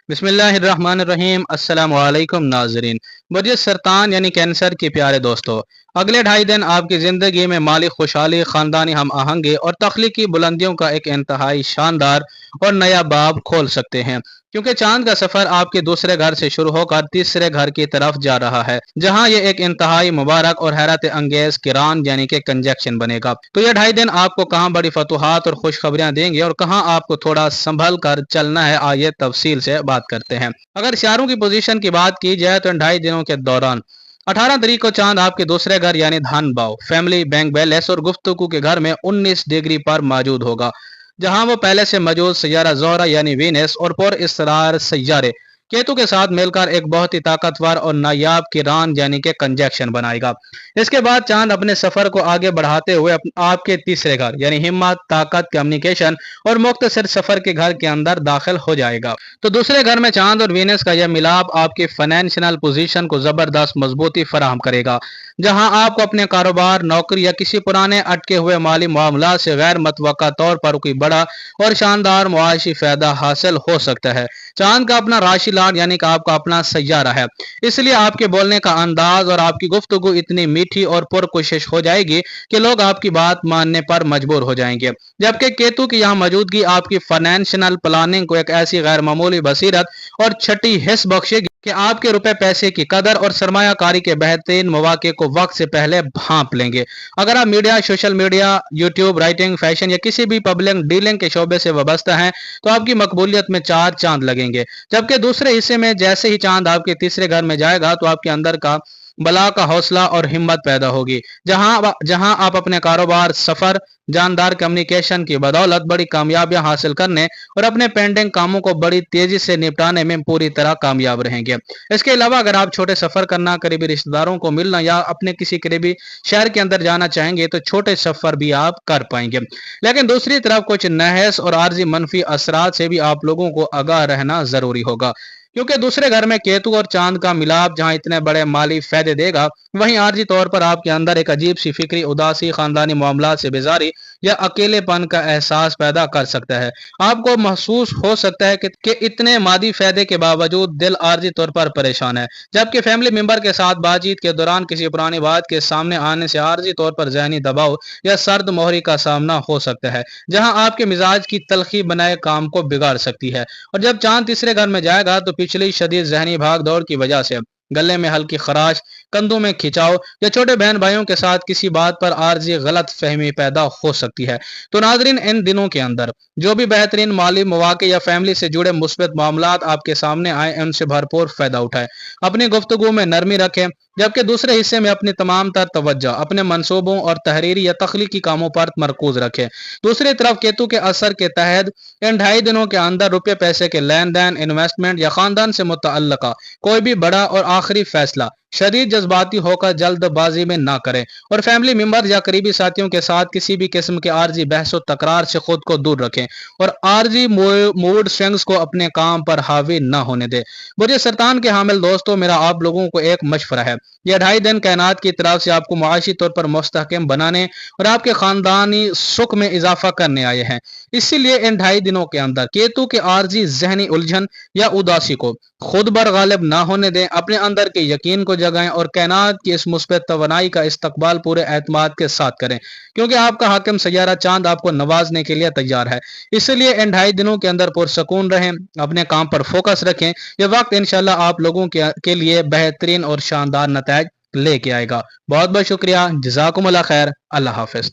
बिस्मिल्लाहिर्रहमानिर्रहीम। अस्सलाम वालेकुम नाजरीन। मुझे सरतान यानी कैंसर के प्यारे दोस्तों, अगले 2.5 दिन आपकी ज़िंदगी में माली खुशहाली, ख़ानदानी हम आहंगी और तख्लीकी बुलंदियों का एक इंतहाई शानदार और नया बाब खोल सकते हैं, क्योंकि चांद का सफ़र आपके दूसरे घर से शुरू होकर तीसरे घर की तरफ जा रहा है, जहां ये एक इंतहाई मुबारक और हैरत अंगेज किरान यानी कि कंजक्शन बनेगा। तो ये 2.5 दिन आपको कहाँ बड़ी फतूहात और खुशखबरियां देंगे और कहाँ आपको थोड़ा संभल कर चलना है, आइए तफसील से बात करते हैं। अगर इशारों की पोजीशन की बात की जाए तो इन 2.5 दिनों के दौरान 18 तारीख को चांद आपके दूसरे घर यानी धन भाव, फैमिली, बैंक बैलेंस और गुफ्तगू के घर में 19 डिग्री पर मौजूद होगा, जहां वो पहले से मौजूद सैयारा जोहरा यानी वीनस और पुर इसरार सैयारे केतु के साथ मिलकर एक बहुत ही ताकतवर और नायाब किरान यानी कि कंजक्शन बनाएगा। इसके बाद चांद अपने सफर को आगे बढ़ाते हुए आपके तीसरे घर यानी हिम्मत, ताकत, कम्युनिकेशन और मुख्तसर सफर के घर के अंदर दाखिल हो जाएगा। तो दूसरे घर में चांद और वीनस का यह मिलाप आपकी फाइनेंशियल पोजीशन को जबरदस्त मजबूती फराहम करेगा, जहां आपको अपने कारोबार, नौकरी या किसी पुराने अटके हुए माली मामला से गैर मतवक्का तौर पर कोई बड़ा और शानदार मुआशी फायदा हासिल हो सकता है। चांद का अपना राशि लाड यानी कि आपका अपना सैयारा है, इसलिए आपके बोलने का अंदाज और आपकी गुफ्तगू इतनी मीठी और पुरकोशिश हो जाएगी कि लोग आपकी बात मानने पर मजबूर हो जाएंगे। जबकि केतु की यहाँ मौजूदगी आपकी फाइनेंशियल प्लानिंग को एक ऐसी गैर मामूली बसीरत और छठी हिस्स बख्शेगी कि आपके रुपए पैसे की कदर और सरमायाकारी के बेहतरीन मौके को वक्त से पहले भांप लेंगे। अगर आप media, social media, YouTube, writing, fashion या किसी भी पब्लिक डीलिंग के शोबे से वाबस्ता हैं तो आपकी मकबूलियत में 4 चांद लगेंगे। जबकि दूसरे हिस्से में जैसे ही चांद आपके तीसरे घर में जाएगा तो आपके अंदर का बला का हौसला और हिम्मत पैदा होगी, जहां आप अपने कारोबार, सफर, जानदार कम्युनिकेशन की बदौलत बड़ी कामयाबियां हासिल करने और अपने पेंडिंग कामों को बड़ी तेजी से निपटाने में पूरी तरह कामयाब रहेंगे। इसके अलावा अगर आप छोटे सफर करना, करीबी रिश्तेदारों को मिलना या अपने किसी करीबी शहर के अंदर जाना चाहेंगे तो छोटे सफर भी आप कर पाएंगे। लेकिन दूसरी तरफ कुछ नहस और आर्जी मनफी असरात से भी आप लोगों को आगाह रहना जरूरी होगा, क्योंकि दूसरे घर में केतु और चांद का मिलाप जहां इतने बड़े माली फायदे देगा, वहीं आर्जी तौर पर आपके अंदर एक अजीब सी फिक्री उदासी, खानदानी मामला से बेजारी या अकेलेपन का एहसास पैदा कर सकता है। आपको महसूस हो सकता है कि इतने मादी फायदे के बावजूद दिल आर्जी तौर पर परेशान है, जबकि फैमिली मेंबर के साथ बातचीत के दौरान किसी पुरानी बात के सामने आने से आर्जी तौर पर जहनी दबाव या सर्द मोहरी का सामना हो सकता है, जहां आपके मिजाज की तलखी बनाए काम को बिगाड़ सकती है। और जब चांद तीसरे घर में जाएगा तो पिछली शदीद जहनी भाग दौड़ की वजह से गले में हल्की खराश, कंधों में खिंचाव या छोटे बहन भाइयों के साथ किसी बात पर आर्जी गलत फहमी पैदा हो सकती है। तो नाजरीन, इन दिनों के अंदर जो भी बेहतरीन माली मौके या फैमिली से जुड़े मुस्बत मामलात आपके सामने आए, उनसे भरपूर फायदा उठाए, अपनी गुफ्तगू में नरमी रखें, जबकि दूसरे हिस्से में अपनी तमाम तर तवज्जो अपने मंसूबों और तहरीरी या तख्लीकी कामों पर मरकूज रखें। दूसरी तरफ केतु के असर के तहत इन 2.5 दिनों के अंदर रुपये पैसे के लेन देन, इन्वेस्टमेंट या खानदान से मुतअल्लिका कोई भी बड़ा और आखिरी फैसला शदीद जज्बाती होकर जल्दबाजी में ना करें और फैमिली मेंबर या करीबी साथियों के साथ किसी भी किस्म के आर्जी बहस और तकरार से खुद को दूर रखें और आर्जी मूड स्विंग्स को अपने काम पर हावी ना होने दें। मुझे सरतान के हामिल दोस्तों, मेरा आप लोगों को एक मशवरा है, यह 2.5 दिन कायनात की तरफ से आपको मुआशी तौर पर मुस्तहकम बनाने और आपके खानदानी सुख में इजाफा करने आए हैं। इसीलिए इन 2.5 दिनों के अंदर केतु के आर्जी जहनी उलझन या उदासी को खुद बर गालिब ना होने दें, अपने अंदर के यकीन को जगाएं और कायनात की इस मुस्बत तवानाई का इस्तकबाल पूरे एतमाद के साथ करें, क्योंकि आपका हाकिम सैयारा चांद आपको नवाजने के लिए तैयार है। इसलिए इन 2.5 दिनों के अंदर पुरसकून रहें, अपने काम पर फोकस रखें। यह वक्त इंशाल्लाह आप लोगों के लिए बेहतरीन और शानदार नतायज लेके आएगा। बहुत बहुत शुक्रिया। जज़ाकुमुल्लाह खैर। अल्लाह हाफिज।